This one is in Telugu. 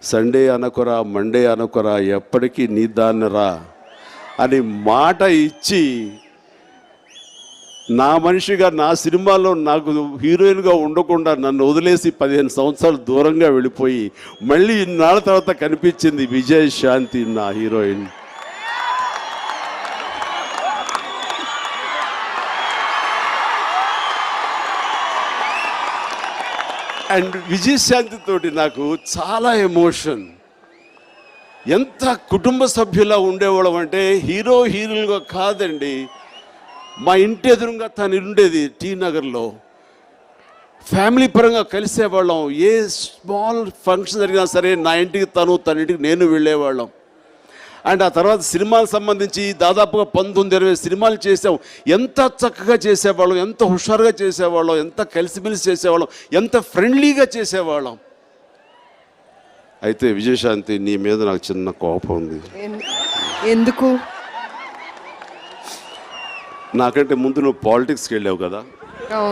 సండే అనుకురా, మండే అనుకురా, ఎప్పటికీ నీ దాన్నరా అని మాట ఇచ్చి నా మనిషిగా నా సినిమాలో నాకు హీరోయిన్గా ఉండకుండా నన్ను వదిలేసి 15 సంవత్సరాలు దూరంగా వెళ్ళిపోయి మళ్ళీ ఇన్నాళ్ళ తర్వాత కనిపించింది విజయశాంతి నా హీరోయిన్. అండ్ విజయశాంతి తోటి నాకు చాలా ఎమోషన్. ఎంత కుటుంబ సభ్యులా ఉండేవాళ్ళం అంటే హీరో హీరోలుగా కాదండి. మా ఇంటి ఎదురుగా తను ఉండేది టీ నగర్లో. ఫ్యామిలీ పరంగా కలిసేవాళ్ళం. ఏ స్మాల్ ఫంక్షన్ జరిగినా సరే నా ఇంటికి తన ఇంటికి నేను వెళ్ళేవాళ్ళం. అండ్ ఆ తర్వాత సినిమాలకు సంబంధించి దాదాపుగా 19-20 సినిమాలు చేసాం. ఎంత చక్కగా చేసేవాళ్ళం, ఎంత హుషారుగా చేసేవాళ్ళం, ఎంత కలిసిమెలిసి చేసేవాళ్ళం, ఎంత ఫ్రెండ్లీగా చేసేవాళ్ళం. అయితే విజయశాంతి, నీ మీద నాకు చిన్న కోపం ఉంది. ఎందుకు? నాకంటే ముందు నువ్వు పాలిటిక్స్కి వెళ్ళావు కదా.